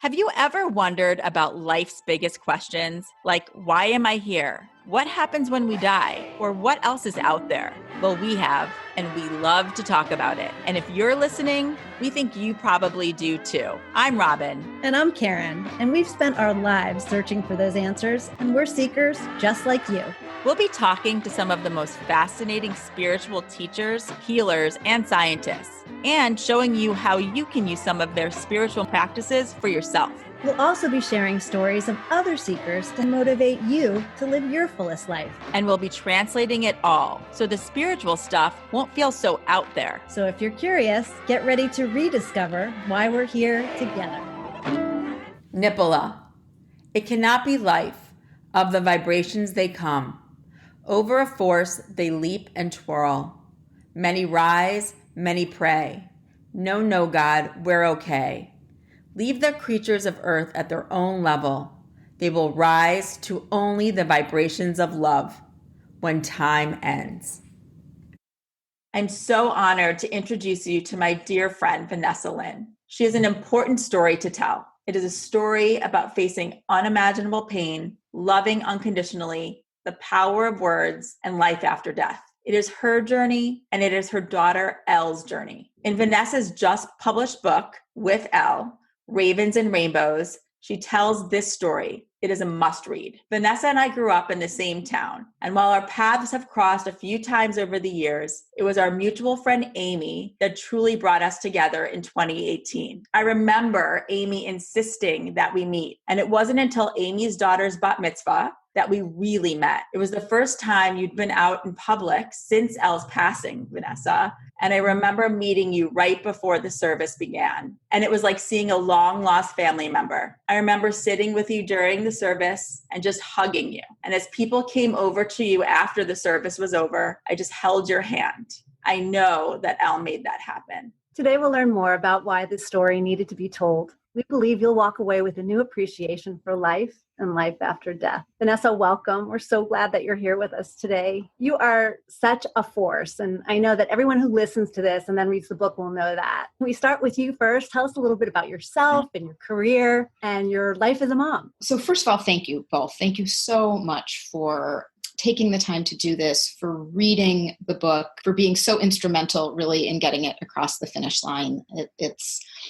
Have you ever wondered about life's biggest questions? Like, why am I here? What happens when we die? Or what else is out there? Well, we have, and we love to talk about it. And if you're listening, we think you probably do too. I'm Robyn. And I'm Karen. And we've spent our lives searching for those answers, and we're seekers just like you. We'll be talking to some of the most fascinating spiritual teachers, healers, and scientists, and showing you how you can use some of their spiritual practices for yourself. We'll also be sharing stories of other seekers to motivate you to live your fullest life. And we'll be translating it all, so the spiritual stuff won't feel so out there. So if you're curious, get ready to rediscover why we're here together. Nipola. It cannot be life. Of the vibrations they come. Over a force they leap and twirl. Many rise, many pray. No, God, we're okay. Leave the creatures of earth at their own level. They will rise to only the vibrations of love when time ends. I'm so honored to introduce you to my dear friend, Vanessa Lynn. She has an important story to tell. It is a story about facing unimaginable pain, loving unconditionally, the power of words, and life after death. It is her journey, and it is her daughter, L's journey. In Vanessa's just published book, With L, Ravens and Rainbows, she tells this story. It is a must read. Vanessa and I grew up in the same town, and while our paths have crossed a few times over the years, it was our mutual friend Amy that truly brought us together in 2018. I remember Amy insisting that we meet, and it wasn't until Amy's daughter's bat mitzvah that we really met. It was the first time you'd been out in public since L's passing, Vanessa. And I remember meeting you right before the service began. And it was like seeing a long lost family member. I remember sitting with you during the service and just hugging you. And as people came over to you after the service was over, I just held your hand. I know that L made that happen. Today we'll learn more about why this story needed to be told. We believe you'll walk away with a new appreciation for life and life after death. Vanessa, welcome. We're so glad that you're here with us today. You are such a force, and I know that everyone who listens to this and then reads the book will know that. We start with you first. Tell us a little bit about yourself and your career and your life as a mom. So first of all, thank you both. Thank you so much for taking the time to do this, for reading the book, for being so instrumental really in getting it across the finish line.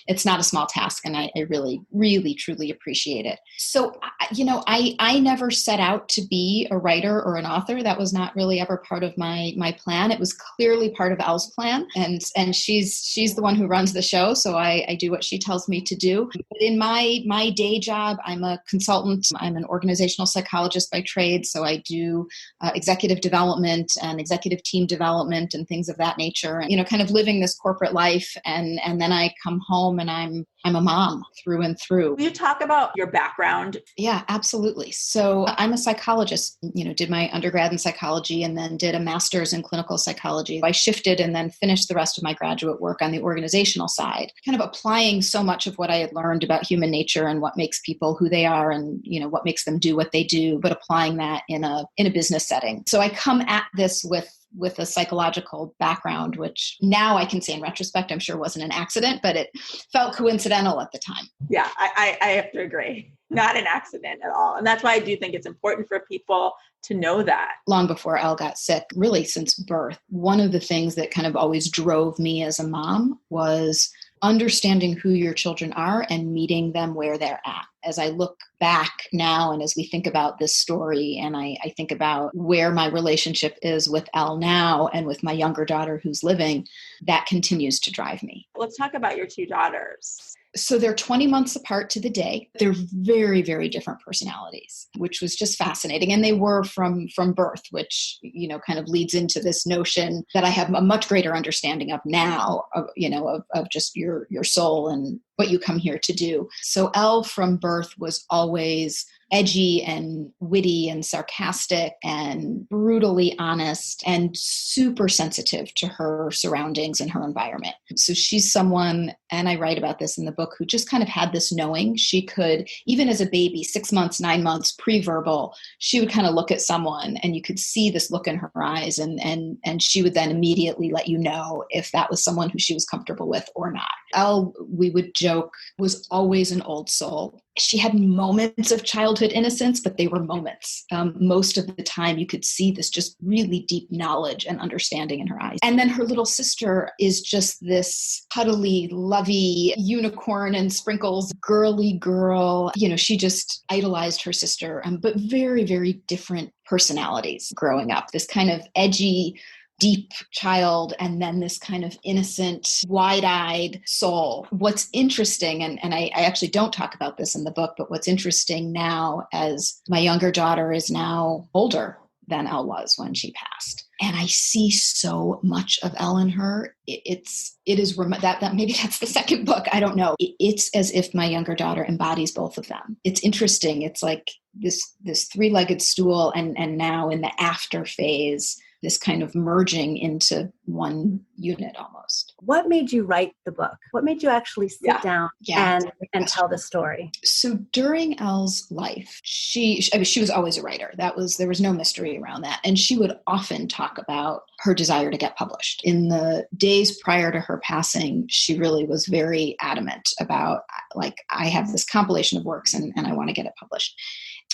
It's not a small task, and I really, really, truly appreciate it. So, I never set out to be a writer or an author. That was not really ever part of my plan. It was clearly part of Elle's plan, and she's the one who runs the show, so I do what she tells me to do. But in my day job, I'm a consultant. I'm an organizational psychologist by trade, so I do executive development and executive team development and things of that nature, and kind of living this corporate life, and then I come home and I'm a mom through and through. Will you talk about your background? Yeah, absolutely. So I'm a psychologist, did my undergrad in psychology and then did a master's in clinical psychology. I shifted and then finished the rest of my graduate work on the organizational side, kind of applying so much of what I had learned about human nature and what makes people who they are and, what makes them do what they do, but applying that in a business setting. So I come at this with a psychological background, which now I can say in retrospect, I'm sure wasn't an accident, but it felt coincidental at the time. Yeah, I have to agree. Not an accident at all. And that's why I do think it's important for people to know that. Long before Elle got sick, really since birth, one of the things that kind of always drove me as a mom was understanding who your children are and meeting them where they're at. As I look back now and as we think about this story and I think about where my relationship is with Elle now and with my younger daughter who's living, that continues to drive me. Let's talk about your two daughters. So they're 20 months apart to the day. They're very, very different personalities, which was just fascinating. And they were from birth, which, kind of leads into this notion that I have a much greater understanding of now, of just your soul and what you come here to do. So Elle from birth was always edgy and witty and sarcastic and brutally honest and super sensitive to her surroundings and her environment. So she's someone, and I write about this in the book, who just kind of had this knowing. She could, even as a baby, 6 months, 9 months, pre-verbal, she would kind of look at someone and you could see this look in her eyes, and she would then immediately let you know if that was someone who she was comfortable with or not. Elle, we would joke, was always an old soul. She had moments of childhood innocence, but they were moments. Most of the time you could see this just really deep knowledge and understanding in her eyes. And then her little sister is just this cuddly, lovey, unicorn and sprinkles, girly girl. She just idolized her sister, but very, very different personalities growing up. This kind of edgy, deep child, and then this kind of innocent, wide-eyed soul. What's interesting, and I actually don't talk about this in the book, but what's interesting now, as my younger daughter is now older than Elle was when she passed, and I see so much of Elle in her. It is that maybe that's the second book. I don't know. It's as if my younger daughter embodies both of them. It's interesting. It's like this three-legged stool, and now in the after phase, this kind of merging into one unit almost. What made you write the book? What made you actually sit down and tell the story? So during Elle's life, she was always a writer. There was no mystery around that. And she would often talk about her desire to get published. In the days prior to her passing, she really was very adamant about, like, I have this compilation of works and I want to get it published.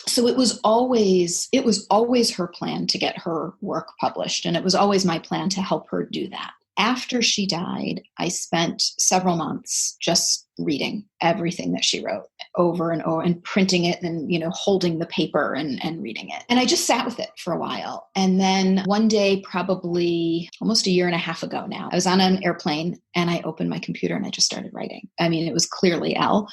So it was always her plan to get her work published. And it was always my plan to help her do that. After she died, I spent several months just reading everything that she wrote over and over, and printing it and, holding the paper and reading it. And I just sat with it for a while. And then one day, probably almost a year and a half ago now, I was on an airplane and I opened my computer and I just started writing. I mean, it was clearly Elle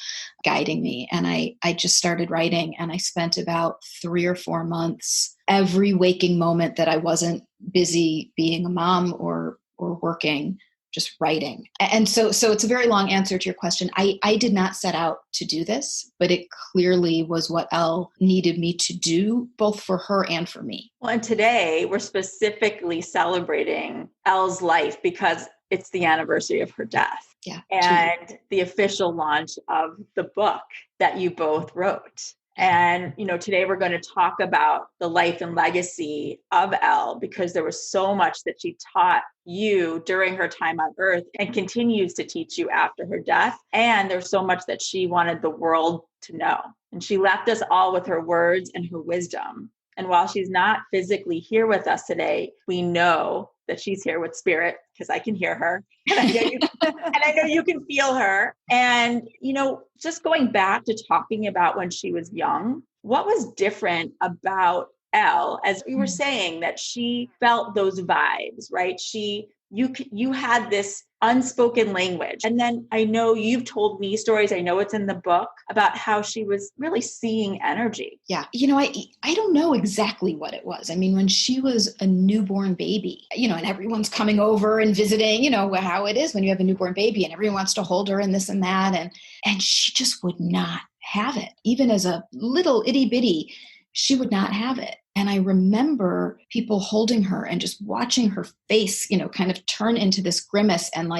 guiding me. And I just started writing, and I spent about 3 or 4 months, every waking moment that I wasn't busy being a mom or working, just writing. And so it's a very long answer to your question. I did not set out to do this, but it clearly was what Elle needed me to do, both for her and for me. Well, and today we're specifically celebrating Elle's life because it's the anniversary of her death. Yeah. And the official launch of the book that you both wrote. And, today we're going to talk about the life and legacy of Elle, because there was so much that she taught you during her time on earth and continues to teach you after her death. And there's so much that she wanted the world to know. And she left us all with her words and her wisdom. And while she's not physically here with us today, we know that she's here with spirit, because I can hear her and I know you can feel her. And, just going back to talking about when she was young, what was different about Elle, as we were saying, that she felt those vibes, right? You had this unspoken language. And then I know you've told me stories, I know it's in the book, about how she was really seeing energy. Yeah. I don't know exactly what it was. I mean, when she was a newborn baby, and everyone's coming over and visiting, how it is when you have a newborn baby and everyone wants to hold her and this and that. And she just would not have it. Even as a little itty bitty, she would not have it. And I remember people holding her and just watching her face, kind of turn into this grimace and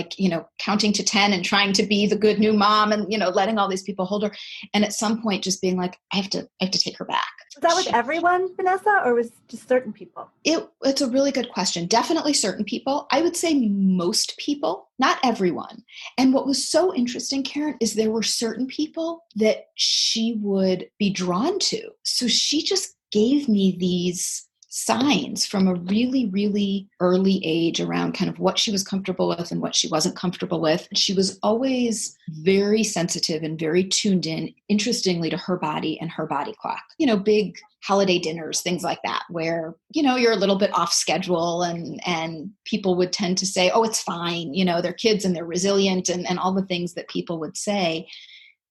counting to 10 and trying to be the good new mom and, letting all these people hold her. And at some point just being like, I have to take her back. Was that with everyone, Vanessa, or was it just certain people? It's a really good question. Definitely certain people. I would say most people, not everyone. And what was so interesting, Karen, is there were certain people that she would be drawn to. So she just gave me these signs from a really, really early age around kind of what she was comfortable with and what she wasn't comfortable with. She was always very sensitive and very tuned in, interestingly, to her body and her body clock. Big holiday dinners, things like that, where, you're a little bit off schedule and people would tend to say, oh, it's fine. They're kids and they're resilient and all the things that people would say.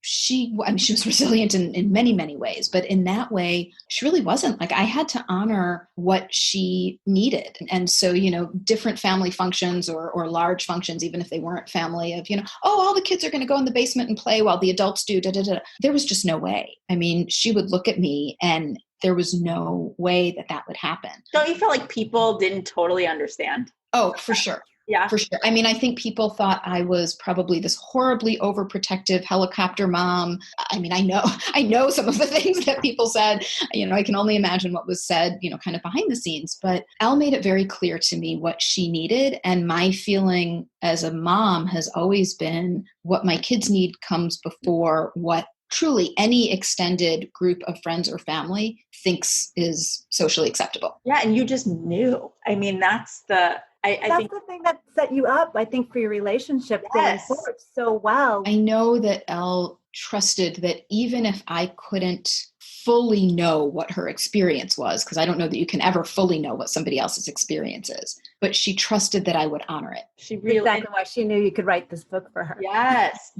she was resilient in many, many ways, but in that way, she really wasn't. Like, I had to honor what she needed. And so, different family functions or large functions, even if they weren't family of, all the kids are going to go in the basement and play while the adults do, there was just no way. I mean, she would look at me and there was no way that would happen. Don't you feel like people didn't totally understand? Oh, for sure. Yeah. For sure. I mean, I think people thought I was probably this horribly overprotective helicopter mom. I mean, I know some of the things that people said. I can only imagine what was said, kind of behind the scenes. But Elle made it very clear to me what she needed. And my feeling as a mom has always been what my kids need comes before what truly any extended group of friends or family thinks is socially acceptable. Yeah. And you just knew. I mean, that's the thing that set you up, I think, for your relationship going forward so well. I know that Elle trusted that even if I couldn't fully know what her experience was, because I don't know that you can ever fully know what somebody else's experience is, but she trusted that I would honor it. She really, exactly why she knew you could write this book for her. Yes.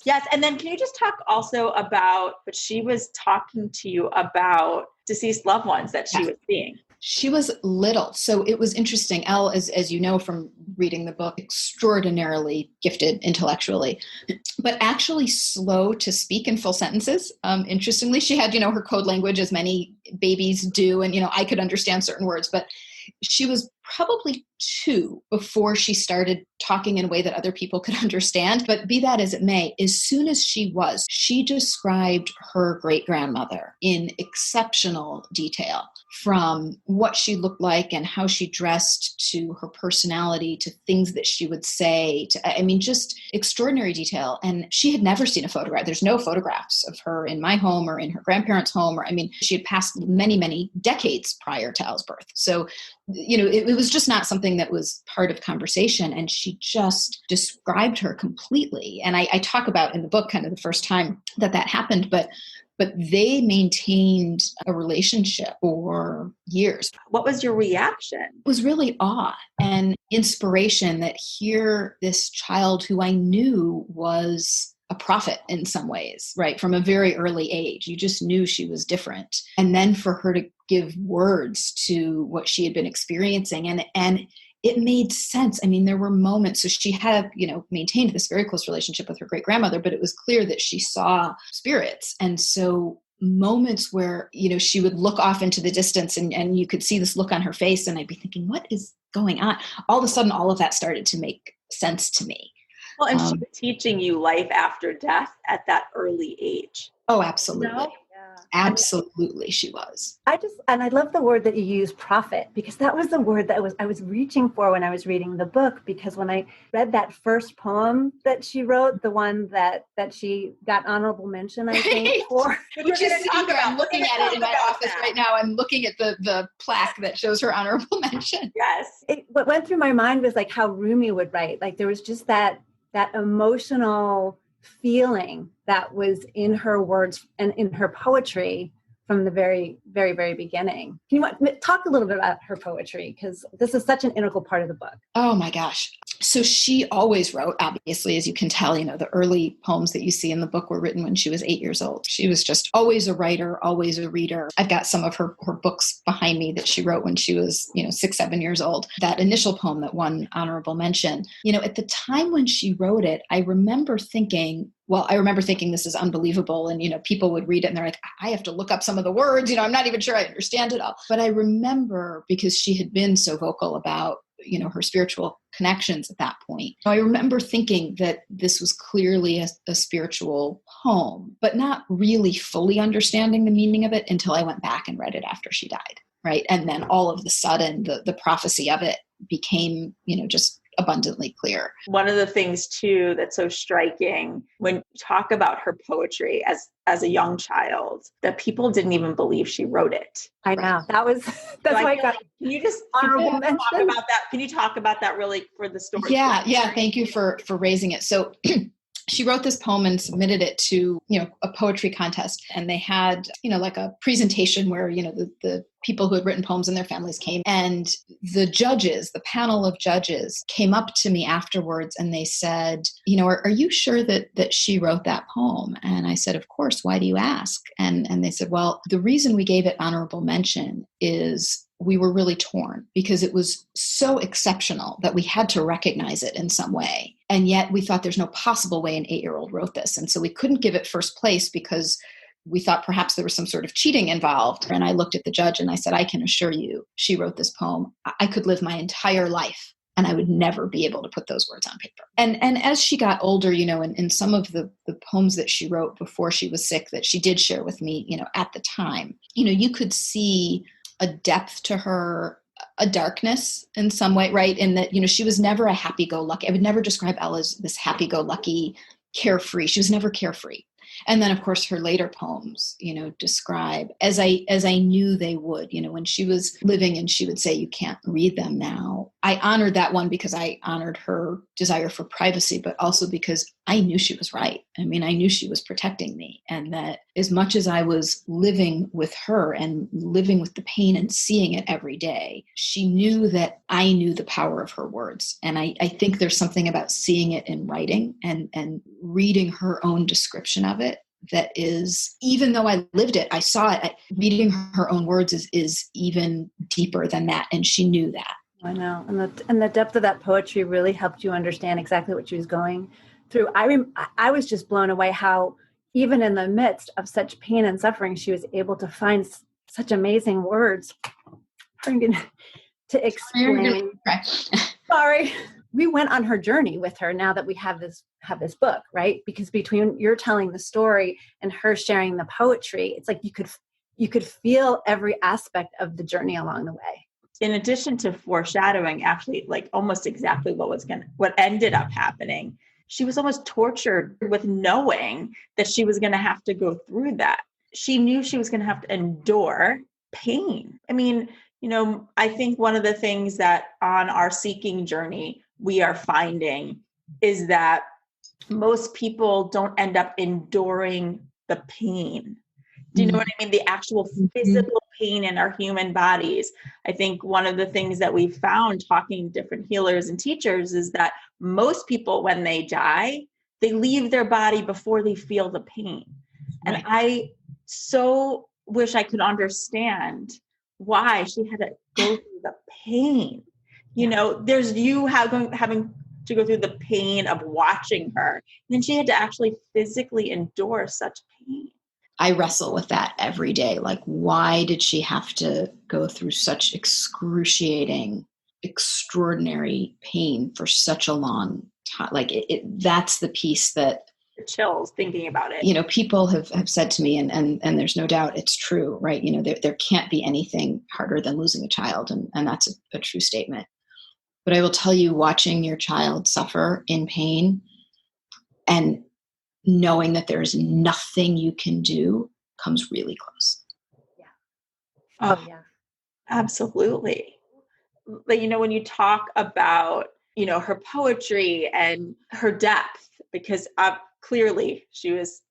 Yes. And then can you just talk also about, but she was talking to you about deceased loved ones that she was seeing. She was little. So it was interesting. Elle, as you know from reading the book, extraordinarily gifted intellectually, but actually slow to speak in full sentences. Interestingly, she had, her code language as many babies do. And, I could understand certain words, but she was probably 2 before she started talking in a way that other people could understand. But be that as it may, as soon as she described her great-grandmother in exceptional detail, from what she looked like and how she dressed to her personality to things that she would say to, just extraordinary detail. And she had never seen a photograph. There's no photographs of her in my home or in her grandparents' home, she had passed many, many decades prior to Elle's birth. So, it was just not something that was part of conversation. And she just described her completely. And I talk about in the book kind of the first time that happened, but they maintained a relationship for years. What was your reaction? It was really awe and inspiration that here this child who I knew was a prophet in some ways, right? From a very early age, you just knew she was different. And then for her to give words to what she had been experiencing and it made sense. There were moments. So she had, maintained this very close relationship with her great-grandmother, but it was clear that she saw spirits. And so moments where, she would look off into the distance and you could see this look on her face and I'd be thinking, what is going on? All of a sudden, all of that started to make sense to me. Well, and she was teaching you life after death at that early age. Oh, absolutely. Yeah. Absolutely, she was. I love the word that you use, prophet, because that was the word that I was reaching for when I was reading the book, because when I read that first poem that she wrote, the one that she got honorable mention, I think, for. Which is I'm looking at it in my office right now. I'm looking at the plaque that shows her honorable mention. Yes. What went through my mind was like how Rumi would write. Like there was just that emotional feeling that was in her words and in her poetry from the very, very, very beginning. Can you talk a little bit about her poetry? Because this is such an integral part of the book. Oh my gosh. So she always wrote, obviously, as you can tell, the early poems that you see in the book were written when she was 8 years old. She was just always a writer, always a reader. I've got some of her books behind me that she wrote when she was, 6, 7 years old. That initial poem that won honorable mention, at the time when she wrote it, I remember thinking this is unbelievable. And, people would read it and they're like, I have to look up some of the words, I'm not even sure I understand it all. But I remember, because she had been so vocal about, her spiritual connections at that point, I remember thinking that this was clearly a spiritual poem, but not really fully understanding the meaning of it until I went back and read it after she died. Right. And then all of the sudden, the prophecy of it became, just abundantly clear. One of the things too that's so striking when you talk about her poetry as a young child, that people didn't even believe she wrote it. I know. That's why I got. Can you talk about that? Can you talk about that really for the story? Yeah. Thank you for raising it. So she wrote this poem and submitted it to, a poetry contest. And they had, like a presentation where, the people who had written poems and their families came, and the panel of judges came up to me afterwards and they said, are you sure that she wrote that poem? And I said, of course. Why do you ask? And they said, well, the reason we gave it honorable mention is we were really torn because it was so exceptional that we had to recognize it in some way. And yet we thought there's no possible way an 8-year-old wrote this. And so we couldn't give it first place because we thought perhaps there was some sort of cheating involved. And I looked at the judge and I said, I can assure you, she wrote this poem. I could live my entire life and I would never be able to put those words on paper. And as she got older, in some of the poems that she wrote before she was sick that she did share with me, at the time, you could see a depth to her, a darkness in some way, right? In that, she was never a happy-go-lucky. I would never describe Elle as this happy-go-lucky, carefree. She was never carefree. And then, of course, her later poems, describe, as I knew they would, when she was living and she would say, you can't read them now. I honored that one because I honored her desire for privacy, but also because I knew she was right. I mean, I knew she was protecting me, and that as much as I was living with her and living with the pain and seeing it every day, she knew that I knew the power of her words. And I think there's something about seeing it in writing and reading her own description of it that is, even though I lived it, I saw it, reading her own words is even deeper than that. And she knew that. I know. And the depth of that poetry really helped you understand exactly what she was going through. I was just blown away how even in the midst of such pain and suffering, she was able to find such amazing words to explain. Sorry. We went on her journey with her now that we have this book, right? Because between you're telling the story and her sharing the poetry, it's like you could feel every aspect of the journey along the way. In addition to foreshadowing, actually, like almost exactly what ended up happening, she was almost tortured with knowing that she was going to have to go through that. She knew she was going to have to endure pain. I mean, I think one of the things that on our seeking journey we are finding is that most people don't end up enduring the pain. Do you know what I mean? The actual physical pain in our human bodies. I think one of the things that we've found talking to different healers and teachers is that most people, when they die, they leave their body before they feel the pain. Right. And I so wish I could understand why she had to go through the pain. There's you having to go through the pain of watching her. And then she had to actually physically endure such pain. I wrestle with that every day. Like, why did she have to go through such excruciating, extraordinary pain for such a long time? Like, that's the piece that chills thinking about it. People have said to me, and there's no doubt it's true, right? There can't be anything harder than losing a child. And that's a true statement. But I will tell you, watching your child suffer in pain and knowing that there is nothing you can do comes really close. Yeah. Oh, yeah. Absolutely. But, when you talk about, her poetry and her depth, because clearly she was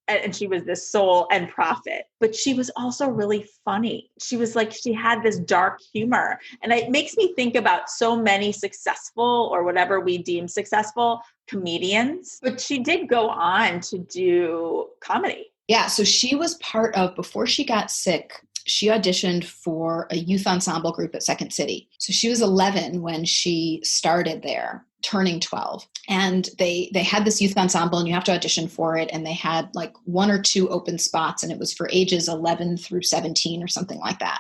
this soul and prophet, but she was also really funny. She was like, she had this dark humor. And it makes me think about so many successful, or whatever we deem successful, comedians, but she did go on to do comedy. Yeah. So she was part of, before she got sick, she auditioned for a youth ensemble group at Second City. So she was 11 when she started there, turning 12. And they had this youth ensemble, and you have to audition for it. And they had like 1 or 2 open spots, and it was for ages 11 through 17 or something like that.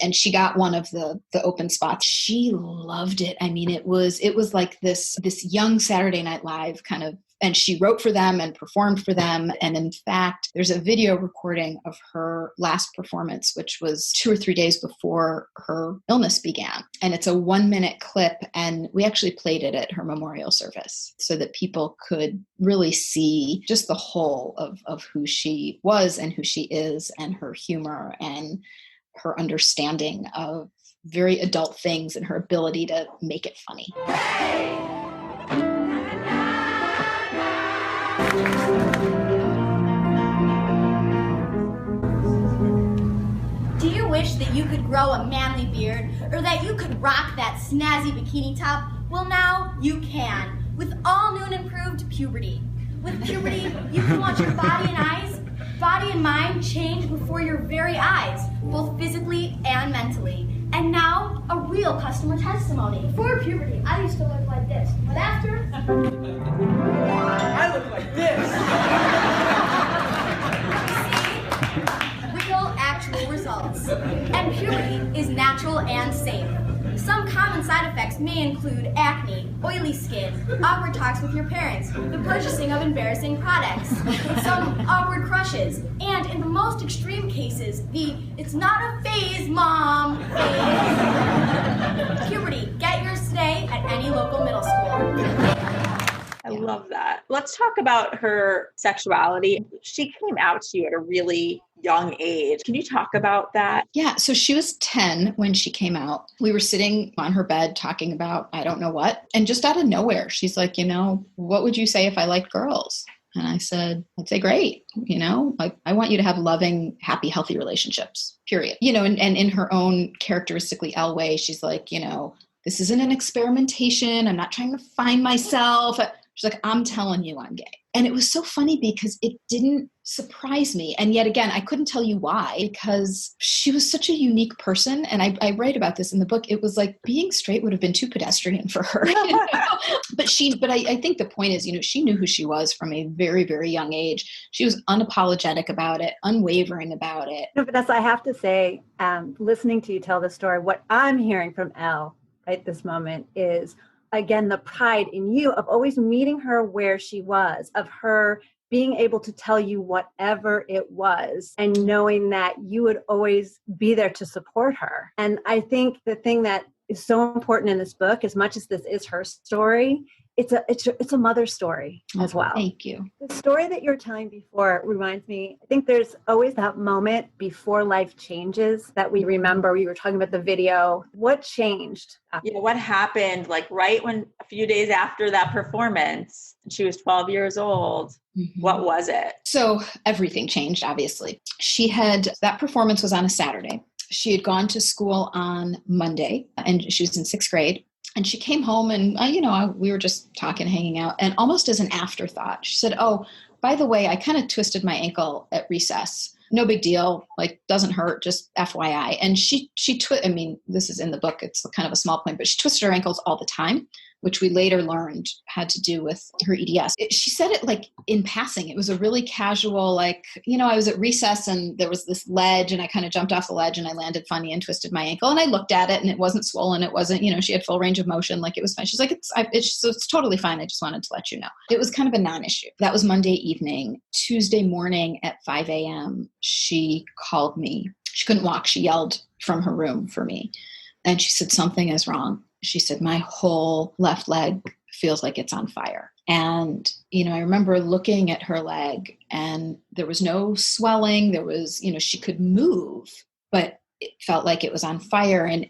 And she got one of the open spots. She loved it. I mean, it was like this young Saturday Night Live kind of. And she wrote for them and performed for them. And in fact, there's a video recording of her last performance, which was 2 or 3 days before her illness began. And it's a 1-minute clip. And we actually played it at her memorial service so that people could really see just the whole of who she was and who she is, and her humor and her understanding of very adult things and her ability to make it funny. Do you wish that you could grow a manly beard or that you could rock that snazzy bikini top? Well, now you can with all new and improved puberty. With puberty, you can watch your body and mind change before your very eyes, both physically and mentally. And now, a real customer testimony. Before puberty, I used to look like this, but after... I look like this. Real, actual results. And puberty is natural and safe. Some common side effects may include acne, oily skin, awkward talks with your parents, the purchasing of embarrassing products, some awkward crushes, and in the most extreme cases, the "it's not a phase, Mom" phase. Puberty. Get yours today at any local middle school. I love that. Let's talk about her sexuality. She came out to you at a really young age. Can you talk about that? Yeah. So she was 10 when she came out. We were sitting on her bed talking about, I don't know what. And just out of nowhere, she's like, what would you say if I liked girls? And I said, I'd say great. Like I want you to have loving, happy, healthy relationships, period. And in her own characteristically L way, she's like, this isn't an experimentation. I'm not trying to find myself. She's like, I'm telling you I'm gay. And it was so funny because it didn't surprise me. And yet again, I couldn't tell you why, because she was such a unique person. And I write about this in the book. It was like being straight would have been too pedestrian for her. But I think the point is, she knew who she was from a very, very young age. She was unapologetic about it, unwavering about it. No, Vanessa, I have to say, listening to you tell the story, what I'm hearing from Elle right this moment is, again, the pride in you of always meeting her where she was, of her being able to tell you whatever it was and knowing that you would always be there to support her. And I think the thing that is so important in this book, as much as this is her story, it's a mother story as well. Thank you. The story that you're telling before reminds me, I think there's always that moment before life changes that we remember. We were talking about the video. What changed? What happened like right when a few days after that performance, she was 12 years old. Mm-hmm. What was it? So everything changed, obviously. That performance was on a Saturday. She had gone to school on Monday and she was in 6th grade. And she came home and, we were just talking, hanging out. And almost as an afterthought, she said, oh, by the way, I kind of twisted my ankle at recess. No big deal. Like, doesn't hurt, just FYI. And this is in the book. It's kind of a small point, but she twisted her ankles all the time, which we later learned had to do with her EDS. She said it like in passing. It was a really casual, I was at recess and there was this ledge and I kind of jumped off the ledge and I landed funny and twisted my ankle. And I looked at it and it wasn't swollen. It wasn't, she had full range of motion. Like it was fine. She's like, it's totally fine. I just wanted to let you know. It was kind of a non-issue. That was Monday evening. Tuesday morning at 5 a.m., she called me. She couldn't walk. She yelled from her room for me. And she said, something is wrong. She said, my whole left leg feels like it's on fire. And, I remember looking at her leg and there was no swelling. There was, she could move, but it felt like it was on fire and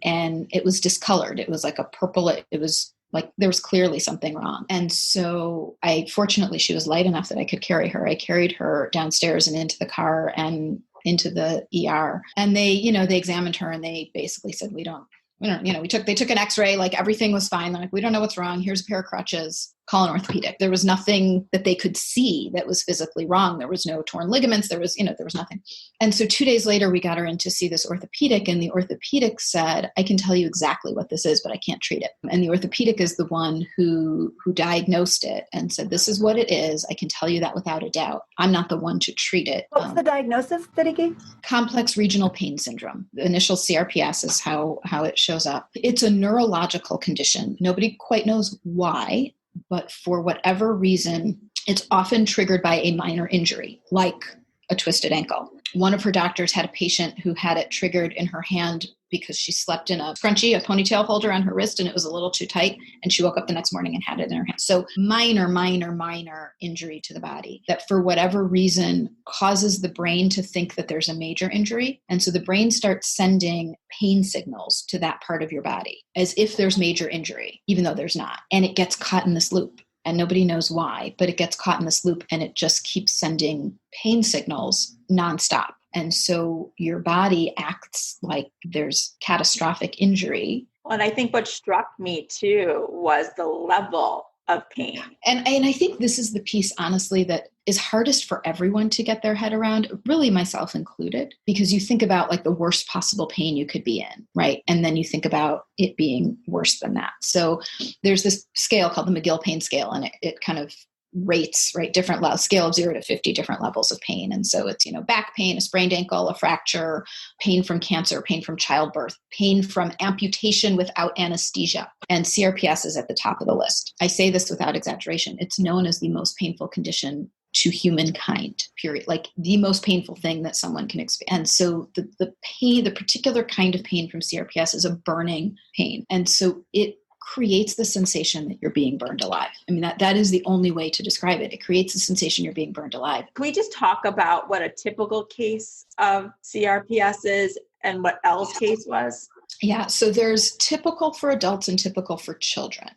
it was discolored. It was like a purple. It was like there was clearly something wrong. And so fortunately, she was light enough that I could carry her. I carried her downstairs and into the car and into the ER. And they examined her and they basically said, they took an x-ray, like everything was fine. They're like, we don't know what's wrong. Here's a pair of crutches, call an orthopedic. There was nothing that they could see that was physically wrong. There was no torn ligaments. There was nothing. And so 2 days later, we got her in to see this orthopedic and the orthopedic said, I can tell you exactly what this is, but I can't treat it. And the orthopedic is the one who diagnosed it and said, this is what it is. I can tell you that without a doubt. I'm not the one to treat it. What was the diagnosis that he gave? Complex regional pain syndrome. The initial CRPS is how it shows up. It's a neurological condition. Nobody quite knows why, but for whatever reason, it's often triggered by a minor injury, like a twisted ankle. One of her doctors had a patient who had it triggered in her hand because she slept in a scrunchie, a ponytail holder on her wrist, and it was a little too tight. And she woke up the next morning and had it in her hand. So minor injury to the body that for whatever reason causes the brain to think that there's a major injury. And so the brain starts sending pain signals to that part of your body as if there's major injury, even though there's not. And it gets caught in this loop. and nobody knows why, but it gets caught in this loop and it just keeps sending pain signals nonstop. And so your body acts like there's catastrophic injury. And I think what struck me too was the level of pain. And I think this is the piece, honestly, that is hardest for everyone to get their head around, really myself included, because you think about like the worst possible pain you could be in, right? And then you think about it being worse than that. So there's this scale called the McGill pain scale, and it kind of rates, right, different levels, scale of 0 to 50 different levels of pain. And so it's, back pain, a sprained ankle, a fracture, pain from cancer, pain from childbirth, pain from amputation without anesthesia. And CRPS is at the top of the list. I say this without exaggeration. It's known as the most painful condition to humankind, period. Like the most painful thing that someone can experience. And so the pain, the particular kind of pain from CRPS is a burning pain. And so it creates the sensation that you're being burned alive. I mean, that is the only way to describe it. It creates the sensation you're being burned alive. Can we just talk about what a typical case of CRPS is and what L's case was? Yeah, so there's typical for adults and typical for children.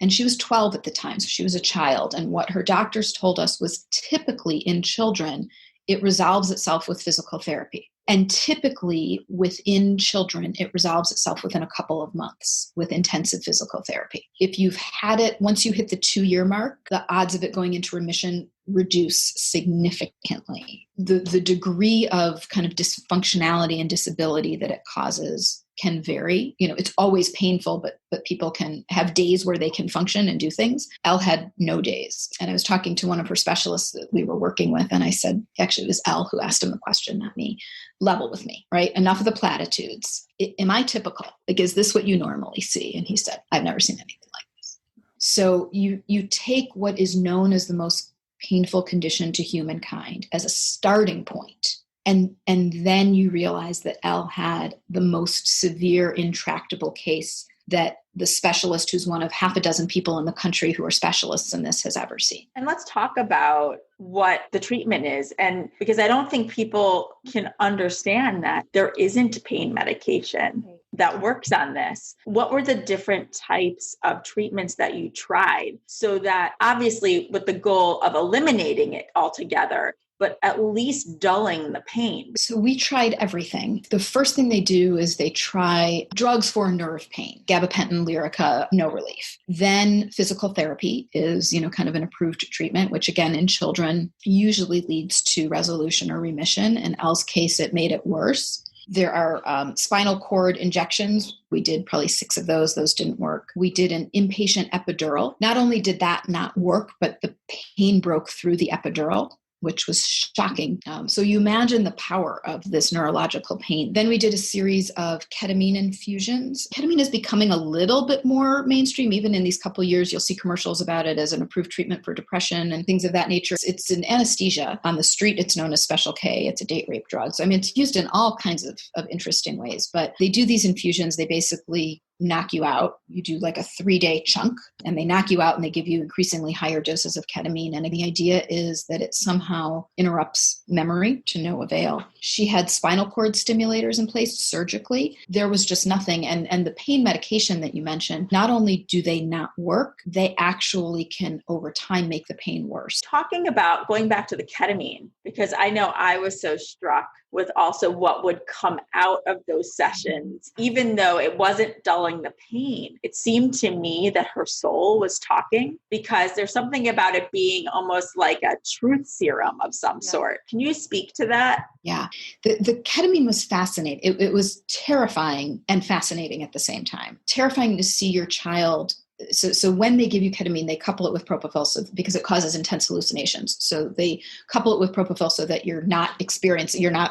And she was 12 at the time, so she was a child. And what her doctors told us was typically in children, it resolves itself with physical therapy. And typically within children, it resolves itself within a couple of months with intensive physical therapy. If you've had it, once you hit the 2-year mark, the odds of it going into remission reduce significantly. The degree of kind of dysfunctionality and disability that it causes can vary. It's always painful, but people can have days where they can function and do things. Elle had no days. And I was talking to one of her specialists that we were working with, and I said, actually, it was Elle who asked him the question, not me. Level with me, right? Enough of the platitudes. Am I typical? Like, is this what you normally see? And he said, I've never seen anything like this. So you take what is known as the most painful condition to humankind as a starting point. And then you realize that Elle had the most severe, intractable case that the specialist, who's one of half a dozen people in the country who are specialists in this, has ever seen. And let's talk about what the treatment is. And because I don't think people can understand that there isn't pain medication that works on this. What were the different types of treatments that you tried? So that obviously with the goal of eliminating it altogether, but at least dulling the pain. So we tried everything. The first thing they do is they try drugs for nerve pain, gabapentin, Lyrica, no relief. Then physical therapy is, kind of an approved treatment, which again in children usually leads to resolution or remission. In Elle's case, it made it worse. There are spinal cord injections. We did probably 6 of those. Those didn't work. We did an inpatient epidural. Not only did that not work, but the pain broke through the epidural, which was shocking. So you imagine the power of this neurological pain. Then we did a series of ketamine infusions. Ketamine is becoming a little bit more mainstream. Even in these couple of years, you'll see commercials about it as an approved treatment for depression and things of that nature. It's an anesthesia. On the street, it's known as Special K. It's a date rape drug. So, it's used in all kinds of interesting ways. But they do these infusions. They basically knock you out. You do like a 3-day chunk, and they knock you out and they give you increasingly higher doses of ketamine. And the idea is that it somehow interrupts memory to no avail. She had spinal cord stimulators in place surgically. There was just nothing. And the pain medication that you mentioned, not only do they not work, they actually can over time make the pain worse. Talking about going back to the ketamine, because I know I was so struck with also what would come out of those sessions, even though it wasn't dulling the pain. It seemed to me that her soul was talking, because there's something about it being almost like a truth serum of some sort. Can you speak to that? Yeah. The ketamine was fascinating. It was terrifying and fascinating at the same time. Terrifying to see your child. So when they give you ketamine, they couple it with propofol because it causes intense hallucinations. So they couple it with propofol so that you're not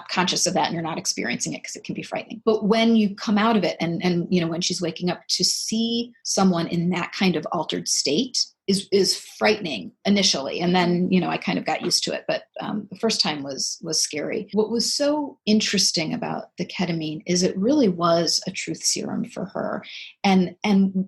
conscious of that and you're not experiencing it, because it can be frightening. But when you come out of it and when she's waking up, to see someone in that kind of altered state is frightening initially. And then, I kind of got used to it, but the first time was scary. What was so interesting about the ketamine is it really was a truth serum for her. And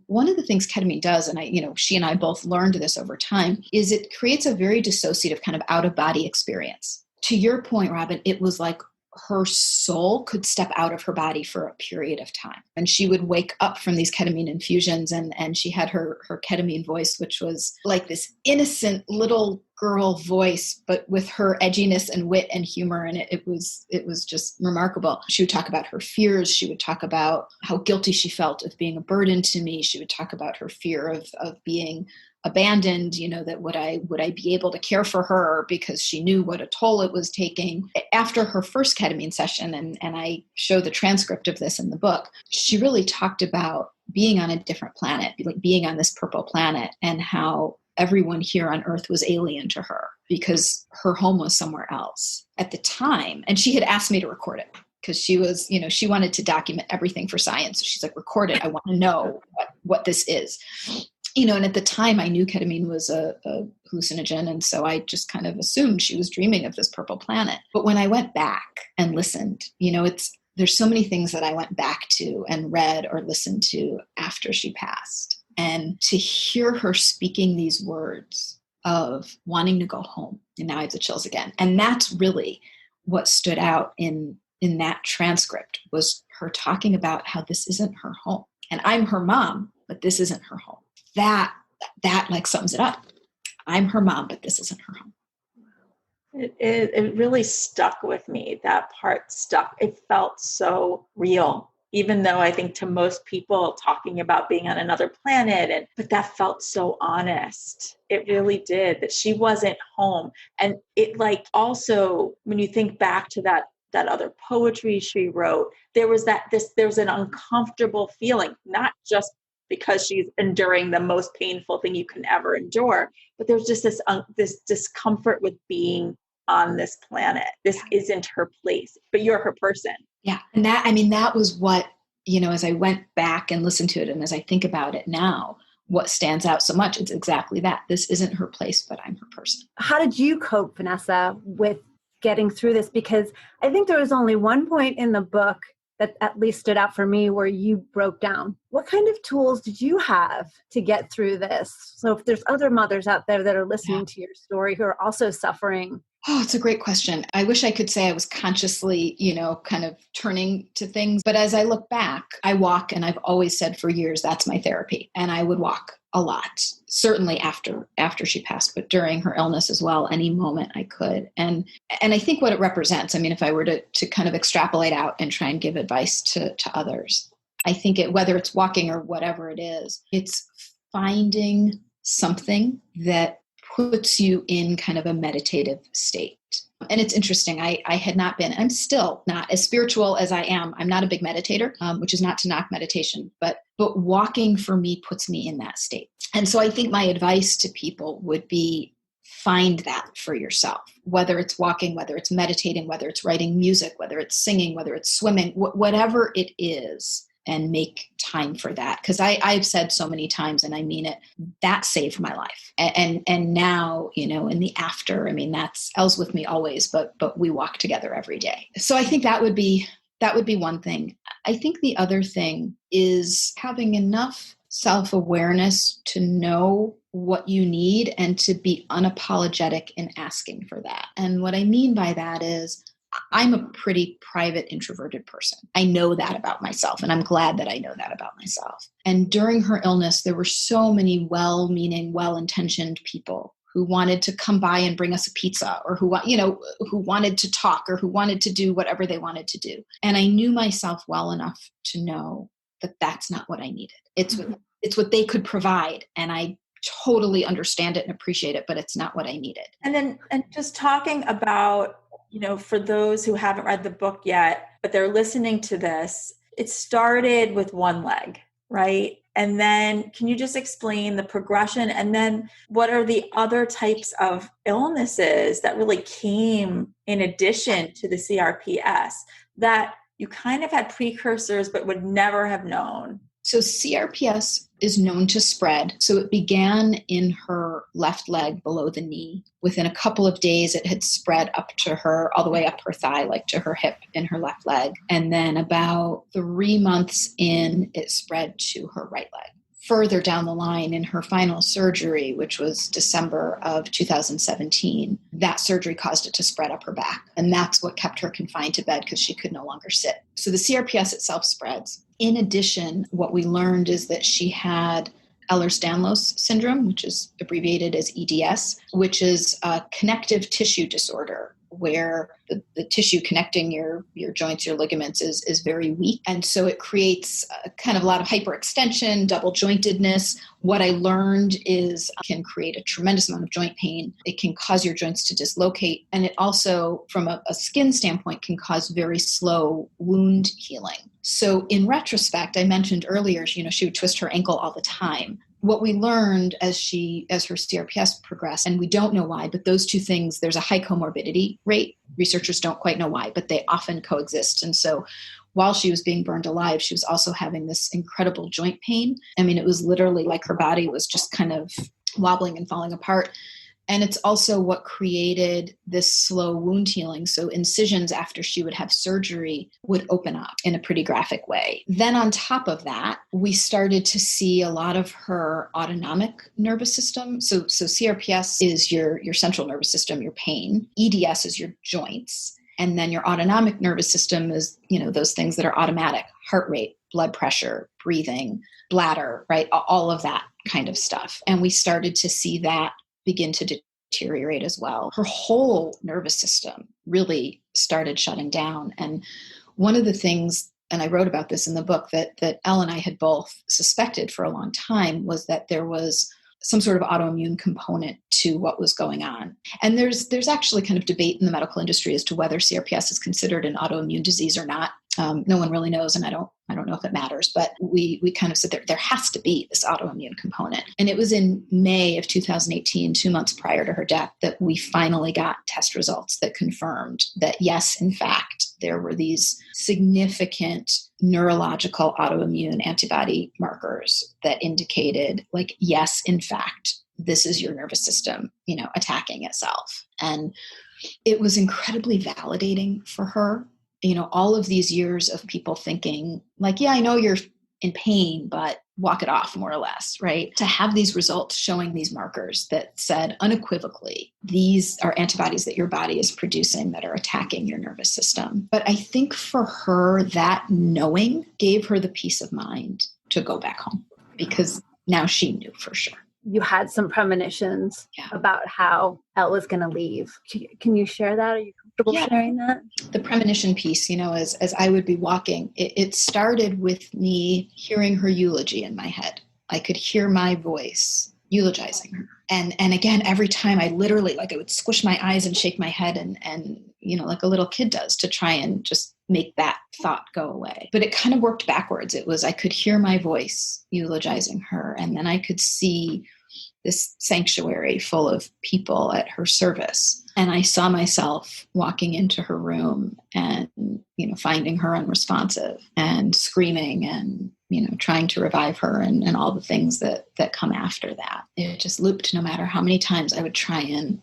one of the things ketamine does, and she and I both learned this over time, is it creates a very dissociative kind of out of body experience. To your point, Robyn, it was like, her soul could step out of her body for a period of time. And she would wake up from these ketamine infusions, and she had her ketamine voice, which was like this innocent little girl voice, but with her edginess and wit and humor. And it was just remarkable. She would talk about her fears. She would talk about how guilty she felt of being a burden to me. She would talk about her fear of being abandoned, that would I be able to care for her, because she knew what a toll it was taking. After her first ketamine session, and I show the transcript of this in the book, she really talked about being on a different planet, like being on this purple planet, and how everyone here on Earth was alien to her because her home was somewhere else at the time. And she had asked me to record it because she was, she wanted to document everything for science. So she's like, record it. I want to know what this is. And at the time I knew ketamine was a hallucinogen. And so I just kind of assumed she was dreaming of this purple planet. But when I went back and listened, there's so many things that I went back to and read or listened to after she passed. And to hear her speaking these words of wanting to go home, and now I have the chills again. And that's really what stood out in that transcript, was her talking about how this isn't her home. And I'm her mom, but this isn't her home. That like sums it up. I'm her mom, but this isn't her home. It really stuck with me. That part stuck. It felt so real, even though I think to most people talking about being on another planet, but that felt so honest. It really did, that she wasn't home. And it also, when you think back to that other poetry she wrote, there was an uncomfortable feeling, not just because she's enduring the most painful thing you can ever endure, but there's just this discomfort with being on this planet. This isn't her place, but you're her person. Yeah. And that was what, as I went back and listened to it, and as I think about it now, what stands out so much, it's exactly that. This isn't her place, but I'm her person. How did you cope, Vanessa, with getting through this? Because I think there was only one point in the book that at least stood out for me where you broke down. What kind of tools did you have to get through this? So if there's other mothers out there that are listening to your story who are also suffering. Oh, it's a great question. I wish I could say I was consciously, kind of turning to things. But as I look back, I walk, and I've always said for years, that's my therapy. And I would walk a lot, certainly after she passed, but during her illness as well, any moment I could. And I think what it represents, if I were to kind of extrapolate out and try and give advice to others, I think whether it's walking or whatever it is, it's finding something that puts you in kind of a meditative state. And it's interesting. I had not been, I'm still not as spiritual as I am. I'm not a big meditator, which is not to knock meditation, but walking for me puts me in that state. And so I think my advice to people would be, find that for yourself, whether it's walking, whether it's meditating, whether it's writing music, whether it's singing, whether it's swimming, whatever it is, and make time for that. Because I've said so many times, and I mean it, that saved my life. And now, in the after, that's Elle's with me always, but we walk together every day. So I think that would be one thing. I think the other thing is having enough self-awareness to know what you need and to be unapologetic in asking for that. And what I mean by that is, I'm a pretty private, introverted person. I know that about myself, and I'm glad that I know that about myself. And during her illness, there were so many well-meaning, well-intentioned people who wanted to come by and bring us a pizza, or who wanted to talk, or who wanted to do whatever they wanted to do. And I knew myself well enough to know that that's not what I needed. It's what they could provide, and I totally understand it and appreciate it, but it's not what I needed. And just talking about, for those who haven't read the book yet, but they're listening to this, it started with one leg, right? And then can you just explain the progression? And then what are the other types of illnesses that really came in addition to the CRPS that you kind of had precursors but would never have known? So CRPS is known to spread. So it began in her left leg below the knee. Within a couple of days, it had spread up to her, all the way up her thigh, like to her hip in her left leg. And then about 3 months in, it spread to her right leg. further down the line in her final surgery, which was December of 2017, that surgery caused it to spread up her back. And that's what kept her confined to bed because she could no longer sit. So the CRPS itself spreads. In addition, what we learned is that she had Ehlers-Danlos syndrome, which is abbreviated as EDS, which is a connective tissue disorder where the tissue connecting your joints, your ligaments is very weak. And so it creates kind of a lot of hyperextension, double jointedness. What I learned is it can create a tremendous amount of joint pain. It can cause your joints to dislocate. And it also, from a skin standpoint, can cause very slow wound healing. So in retrospect, I mentioned earlier, she would twist her ankle all the time. What we learned as her CRPS progressed, and we don't know why, but those two things, there's a high comorbidity rate. Researchers don't quite know why, but they often coexist. And so while she was being burned alive, she was also having this incredible joint pain. I mean, it was literally like her body was just kind of wobbling and falling apart. And it's also what created this slow wound healing. So incisions after she would have surgery would open up in a pretty graphic way. Then on top of that, we started to see a lot of her autonomic nervous system. So CRPS is your central nervous system, your pain. EDS is your joints. And then your autonomic nervous system is, those things that are automatic: heart rate, blood pressure, breathing, bladder, right? All of that kind of stuff. And we started to see that begin to deteriorate as well. Her whole nervous system really started shutting down. And one of the things, and I wrote about this in the book, that Elle and I had both suspected for a long time, was that there was some sort of autoimmune component to what was going on. And there's actually kind of debate in the medical industry as to whether CRPS is considered an autoimmune disease or not. No one really knows, and I don't know if it matters, but we kind of said there has to be this autoimmune component. And it was in May of 2018, 2 months prior to her death, that we finally got test results that confirmed that, yes, in fact, there were these significant neurological autoimmune antibody markers that indicated, like, yes, in fact, this is your nervous system, attacking itself. And it was incredibly validating for her. All of these years of people thinking, like, yeah, I know you're in pain, but walk it off, more or less, right? To have these results showing these markers that said unequivocally, these are antibodies that your body is producing that are attacking your nervous system. But I think for her, that knowing gave her the peace of mind to go back home, because now she knew for sure. You had some premonitions about how Elle was going to leave. Can you share that? Are you comfortable sharing that? The premonition piece, as I would be walking, it started with me hearing her eulogy in my head. I could hear my voice eulogizing her. And again, every time I literally, I would squish my eyes and shake my head and like a little kid does, to try and just make that thought go away. But it kind of worked backwards. It was, I could hear my voice eulogizing her, and then I could see this sanctuary full of people at her service. And I saw myself walking into her room and, finding her unresponsive and screaming and, trying to revive her and all the things that come after that. It just looped no matter how many times I would try and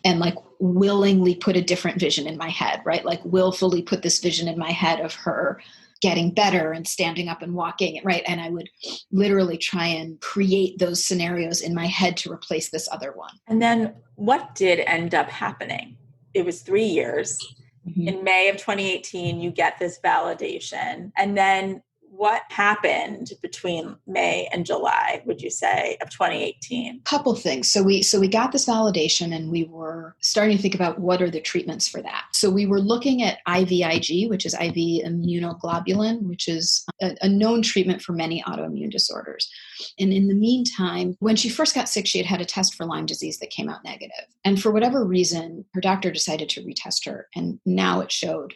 willingly put a different vision in my head, right? Willfully put this vision in my head of her getting better and standing up and walking, right? And I would literally try and create those scenarios in my head to replace this other one. And then what did end up happening? It was 3 years. Mm-hmm. In May of 2018, you get this validation. And then what happened between May and July, would you say, of 2018? Couple things. So we got this validation, and we were starting to think about what are the treatments for that. So we were looking at IVIG, which is IV immunoglobulin, which is a known treatment for many autoimmune disorders. And in the meantime, when she first got sick, she had a test for Lyme disease that came out negative. And for whatever reason, her doctor decided to retest her. And now it showed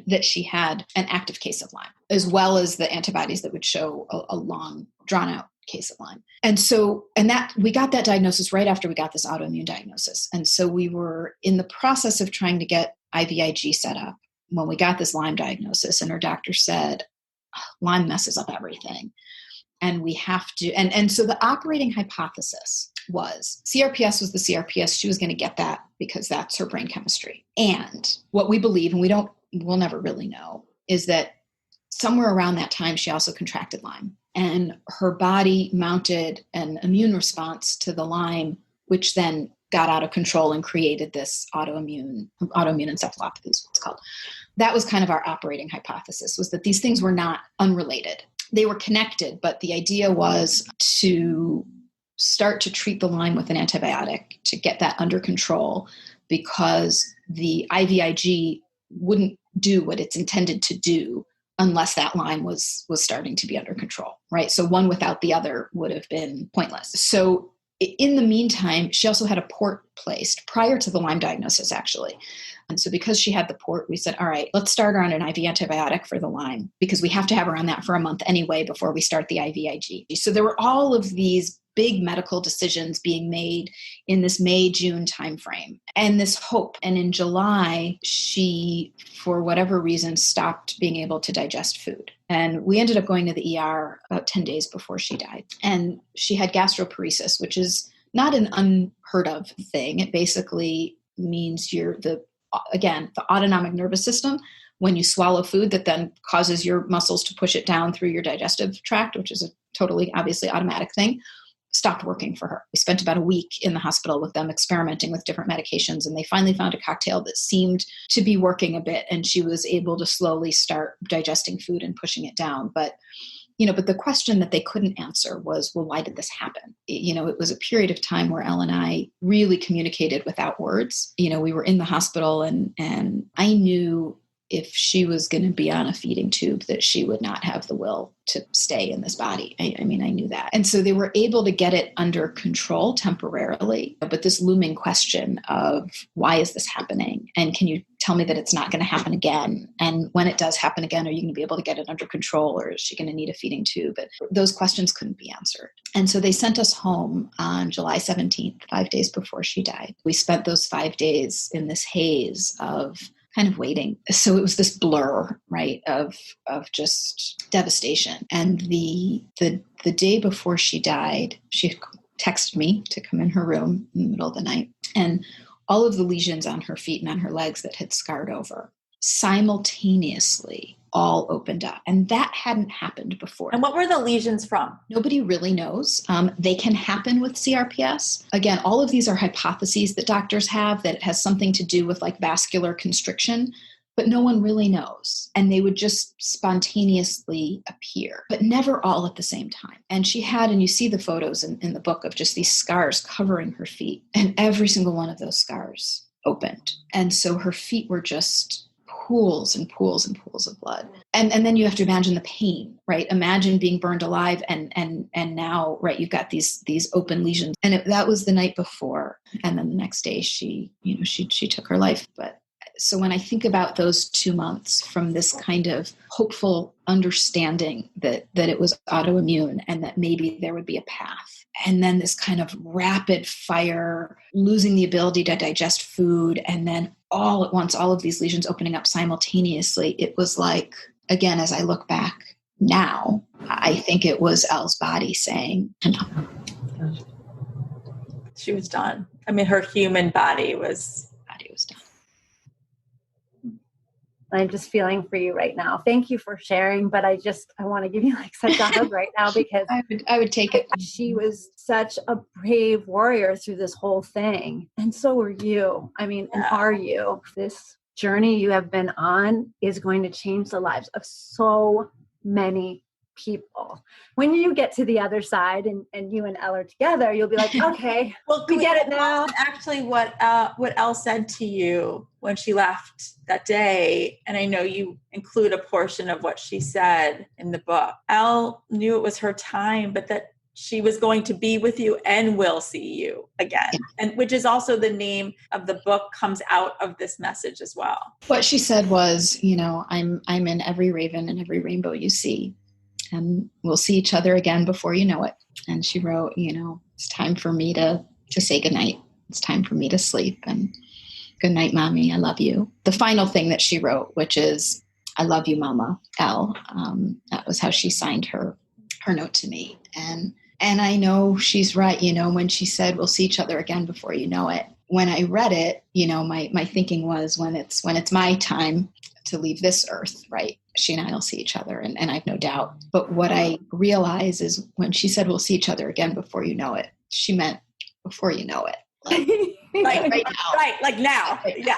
that she had an active case of Lyme, as well as the antibodies that would show a long, drawn-out case of Lyme. And that we got that diagnosis right after we got this autoimmune diagnosis. And so we were in the process of trying to get IVIG set up when we got this Lyme diagnosis, and her doctor said, Lyme messes up everything. And we have to, and so the operating hypothesis was CRPS was the CRPS. She was going to get that because that's her brain chemistry. And what we believe, and we'll never really know, is that somewhere around that time, she also contracted Lyme. And her body mounted an immune response to the Lyme, which then got out of control and created this autoimmune encephalopathy is what it's called. That was kind of our operating hypothesis, was that these things were not unrelated. They were connected, but the idea was to start to treat the Lyme with an antibiotic to get that under control, because the IVIG wouldn't do what it's intended to do unless that Lyme was starting to be under control, right? So one without the other would have been pointless. So in the meantime, she also had a port placed prior to the Lyme diagnosis, actually. And so because she had the port, we said, all right, let's start her on an IV antibiotic for the Lyme, because we have to have her on that for a month anyway before we start the IVIG. So there were all of these big medical decisions being made in this May-June timeframe, and this hope. And in July, she, for whatever reason, stopped being able to digest food. And we ended up going to the ER about 10 days before she died. And she had gastroparesis, which is not an unheard of thing. It basically means the autonomic nervous system, when you swallow food that then causes your muscles to push it down through your digestive tract, which is a totally obviously automatic thing, stopped working for her. We spent about a week in the hospital with them experimenting with different medications, and they finally found a cocktail that seemed to be working a bit, and she was able to slowly start digesting food and pushing it down. But the question that they couldn't answer was, well, why did this happen? It was a period of time where Elle and I really communicated without words. We were in the hospital, and I knew if she was going to be on a feeding tube that she would not have the will to stay in this body. I knew that. And so they were able to get it under control temporarily. But this looming question of, why is this happening? And can you tell me that it's not going to happen again? And when it does happen again, are you going to be able to get it under control, or is she going to need a feeding tube? But those questions couldn't be answered. And so they sent us home on July 17th, 5 days before she died. We spent those 5 days in this haze of kind of waiting. So it was this blur, right, of just devastation. And the day before she died, she had texted me to come in her room in the middle of the night. And all of the lesions on her feet and on her legs that had scarred over simultaneously all opened up. And that hadn't happened before. And what were the lesions from? Nobody really knows. They can happen with CRPS. Again, all of these are hypotheses that doctors have, that it has something to do with like vascular constriction, but no one really knows. And they would just spontaneously appear, but never all at the same time. And she had, and you see the photos in the book of just these scars covering her feet, and every single one of those scars opened. And so her feet were just pools and pools and pools of blood. And then you have to imagine the pain, right? Imagine being burned alive and now, right, you've got these open lesions. And that was the night before. And then the next day she took her life. But so when I think about those 2 months, from this kind of hopeful understanding that it was autoimmune and that maybe there would be a path, and then this kind of rapid fire, losing the ability to digest food, and then all at once, all of these lesions opening up simultaneously, it was like, again, as I look back now, I think it was Elle's body saying, enough. She was done. I mean, her human body was done. I'm just feeling for you right now. Thank you for sharing, but I want to give you like such a hug right now, because I would take it. She was such a brave warrior through this whole thing. And so were you. I mean, and are you. This journey you have been on is going to change the lives of so many people. When you get to the other side and you and Elle are together, you'll be like, okay, well, we get it now. Actually, what Elle said to you when she left that day, and I know you include a portion of what she said in the book. Elle knew it was her time, but that she was going to be with you and will see you again. And which is also the name of the book, comes out of this message as well. What she said was, I'm in every raven and every rainbow you see. And we'll see each other again before you know it. And she wrote, it's time for me to say goodnight. It's time for me to sleep. And good night, mommy. I love you. The final thing that she wrote, which is, I love you, mama, Elle. That was how she signed her note to me. And I know she's right. When she said, we'll see each other again before you know it. When I read it, my thinking was, when it's my time to leave this earth, right? she and I will see each other. And I have no doubt. But what I realize is when she said, we'll see each other again before you know it, she meant before you know it. Like right now. Right. Like now. Yeah.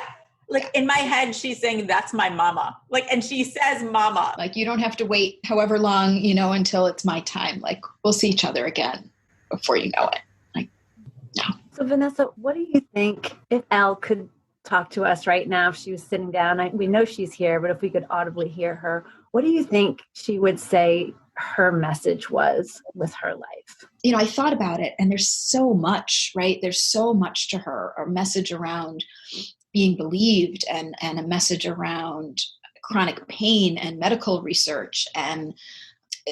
Like in my head, she's saying, that's my mama. Like, and she says mama. Like, you don't have to wait however long, until it's my time. Like, we'll see each other again before you know it. Like, no. So Vanessa, what do you think if Elle could talk to us right now, if she was sitting down? We know she's here, but if we could audibly hear her, what do you think she would say her message was with her life? I thought about it, and there's so much, right? There's so much to her, a message around being believed and a message around chronic pain and medical research and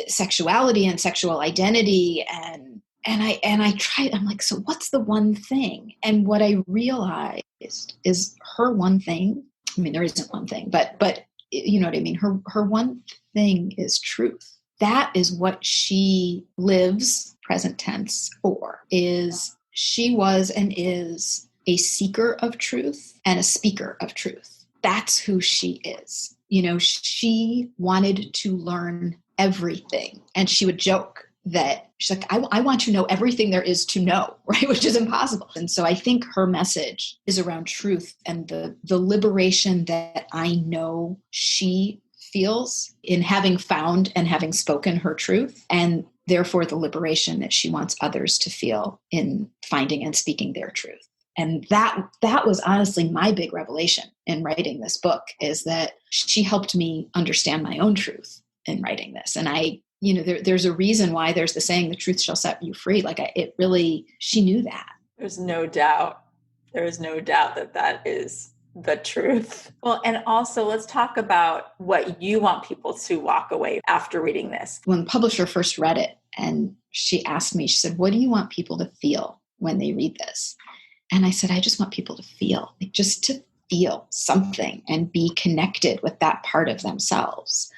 sexuality and sexual identity. And I tried, I'm like, so what's the one thing? And what I realized is her one thing. I mean, there isn't one thing, but you know what I mean? Her one thing is truth. That is what she lives, present tense, for, is she was and is a seeker of truth and a speaker of truth. That's who she is. She wanted to learn everything. And she would joke that she's like, I want to know everything there is to know, right? Which is impossible. And so I think her message is around truth and the liberation that I know she feels in having found and having spoken her truth, and therefore the liberation that she wants others to feel in finding and speaking their truth. And that was honestly my big revelation in writing this book, is that she helped me understand my own truth in writing this. And there's a reason why there's the saying, the truth shall set you free. She knew that. There's no doubt. There is no doubt that is the truth. Well, and also let's talk about what you want people to walk away after reading this. When the publisher first read it, and she asked me, she said, what do you want people to feel when they read this? And I said, I just want people to feel, just to feel something and be connected with that part of themselves.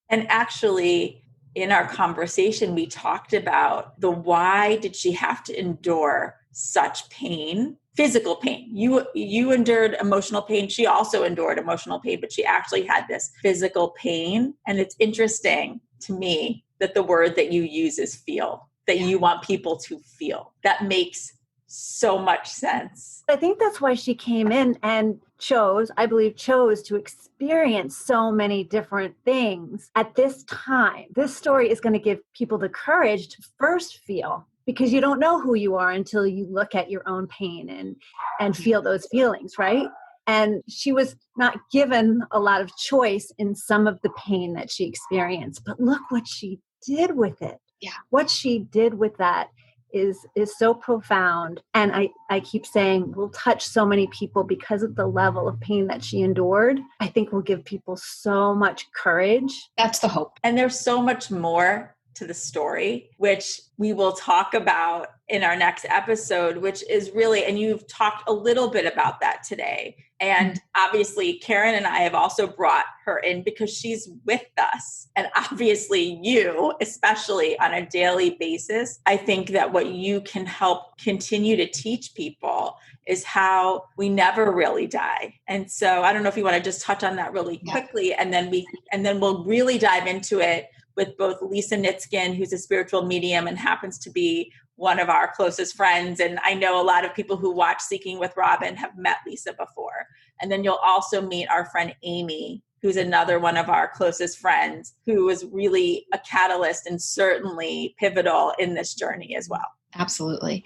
And actually, in our conversation, we talked about why did she have to endure such pain, physical pain. You endured emotional pain. She also endured emotional pain, but she actually had this physical pain. And it's interesting to me that the word that you use is feel, that you want people to feel. That makes so much sense. I think that's why she came in and chose to experience so many different things at this time. This story is going to give people the courage to first feel, because you don't know who you are until you look at your own pain and feel those feelings, right? And she was not given a lot of choice in some of the pain that she experienced, but look what she did with it. Yeah. What she did with that is so profound. And I keep saying will touch so many people because of the level of pain that she endured. I think will give people so much courage. That's the hope. And there's so much more to the story, which we will talk about in our next episode, which is really, and you've talked a little bit about that today. And obviously, Karen and I have also brought her in because she's with us. And obviously, you, especially on a daily basis, I think that what you can help continue to teach people is how we never really die. And so I don't know if you want to just touch on that really quickly, and then we'll really dive into it with both Lisa Nitskin, who's a spiritual medium and happens to be one of our closest friends. And I know a lot of people who watch Seeking with Robyn have met Lisa before. And then you'll also meet our friend Amy, who's another one of our closest friends, who was really a catalyst and certainly pivotal in this journey as well. Absolutely.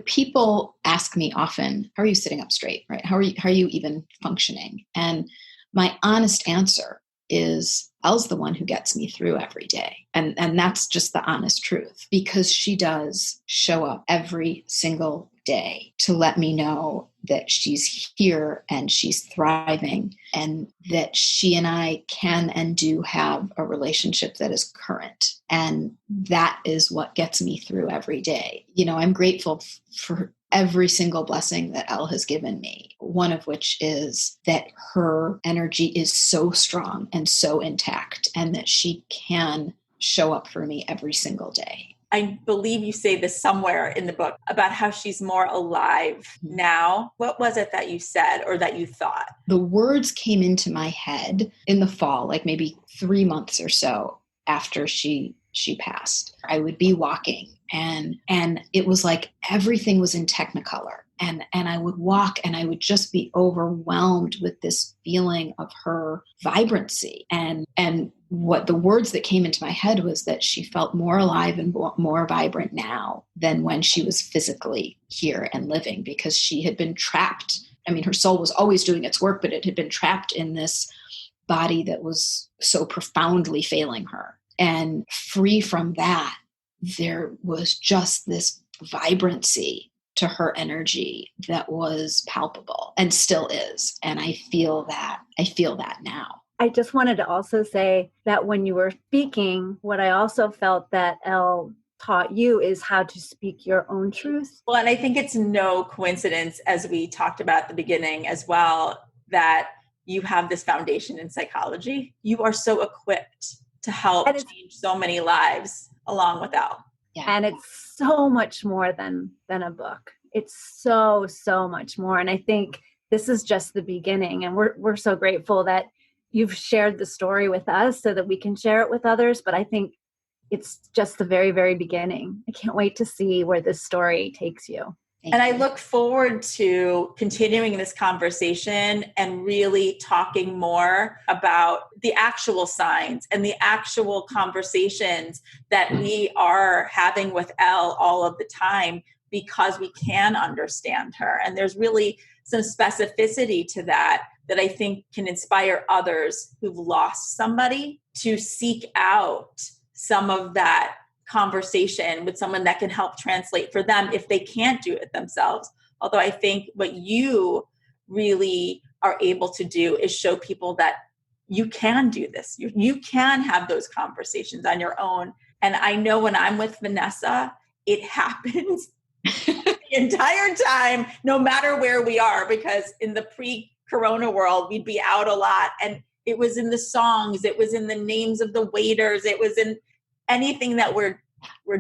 People ask me often, how are you sitting up straight, right? How are you even functioning? And my honest answer is, Elle's the one who gets me through every day. And that's just the honest truth, because she does show up every single day to let me know that she's here and she's thriving, and that she and I can and do have a relationship that is current. And that is what gets me through every day. I'm grateful for every single blessing that Elle has given me, one of which is that her energy is so strong and so intact, and that she can show up for me every single day. I believe you say this somewhere in the book about how she's more alive now. What was it that you said or that you thought? The words came into my head in the fall, like maybe 3 months or so after she passed. I would be walking and it was like everything was in Technicolor. And I would walk and I would just be overwhelmed with this feeling of her vibrancy. And what the words that came into my head was that she felt more alive and more vibrant now than when she was physically here and living, because she had been trapped. I mean, her soul was always doing its work, but it had been trapped in this body that was so profoundly failing her. And free from that, there was just this vibrancy to her energy that was palpable and still is. And I feel that now. I just wanted to also say that when you were speaking, what I also felt that Elle taught you is how to speak your own truth. Well, and I think it's no coincidence, as we talked about at the beginning as well, that you have this foundation in psychology. You are so equipped to help change so many lives along with Elle. Yeah. And it's so much more than a book. It's so much more. And I think this is just the beginning. And we're so grateful that you've shared the story with us so that we can share it with others. But I think it's just the very, very beginning. I can't wait to see where this story takes you. And I look forward to continuing this conversation and really talking more about the actual signs and the actual conversations that we are having with Elle all of the time, because we can understand her. And there's really some specificity to that I think can inspire others who've lost somebody to seek out some of that conversation with someone that can help translate for them if they can't do it themselves. Although I think what you really are able to do is show people that you can do this. You can have those conversations on your own. And I know when I'm with Vanessa, it happens the entire time, no matter where we are, because in the pre-corona world, we'd be out a lot. And it was in the songs, it was in the names of the waiters, it was in anything that we're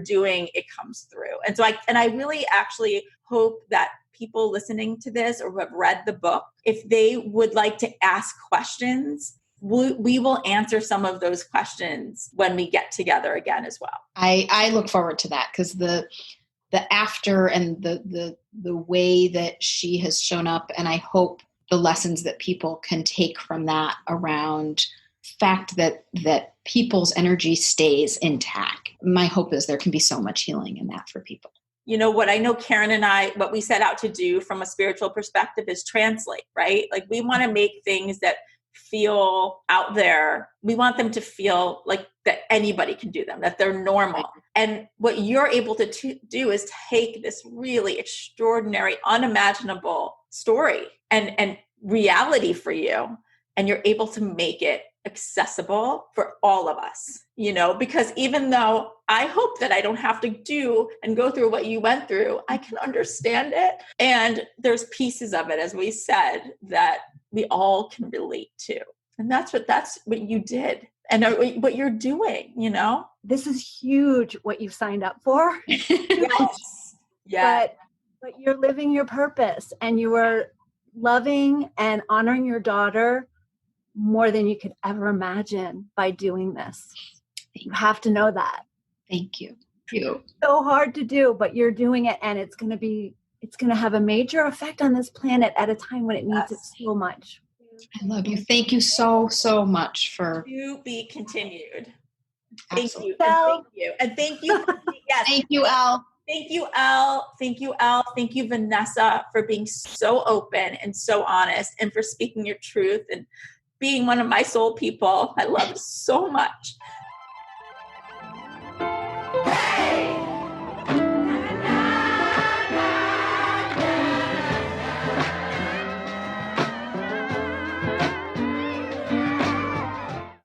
doing, it comes through. And so I really actually hope that people listening to this or who have read the book, if they would like to ask questions, we will answer some of those questions when we get together again as well. I look forward to that, because the after and the way that she has shown up, and I hope the lessons that people can take from that around fact that people's energy stays intact. My hope is there can be so much healing in that for people. You know, what I know Karen and I, what we set out to do from a spiritual perspective is translate, right? Like, we want to make things that feel out there. We want them to feel like that anybody can do them, that they're normal. Right. And what you're able to do is take this really extraordinary, unimaginable story and reality for you, and you're able to make it accessible for all of us, you know, because even though I hope that I don't have to do and go through what you went through, I can understand it. And there's pieces of it, as we said, that we all can relate to. And that's what you did and what you're doing, you know? This is huge what you've signed up for. Yes. Yeah. But you're living your purpose, and you are loving and honoring your daughter more than you could ever imagine by doing this. You have to know that. Thank you. So hard to do, but you're doing it, and it's going to have a major effect on this planet at a time when it needs it so much. I love you. Thank you so much for. To be continued. Absolutely. Thank you. And thank you. Yes. Thank you, Elle. Thank you, Elle. Thank you, Elle. Thank you, Vanessa, for being so open and so honest, and for speaking your truth and being one of my soul people. I love it so much.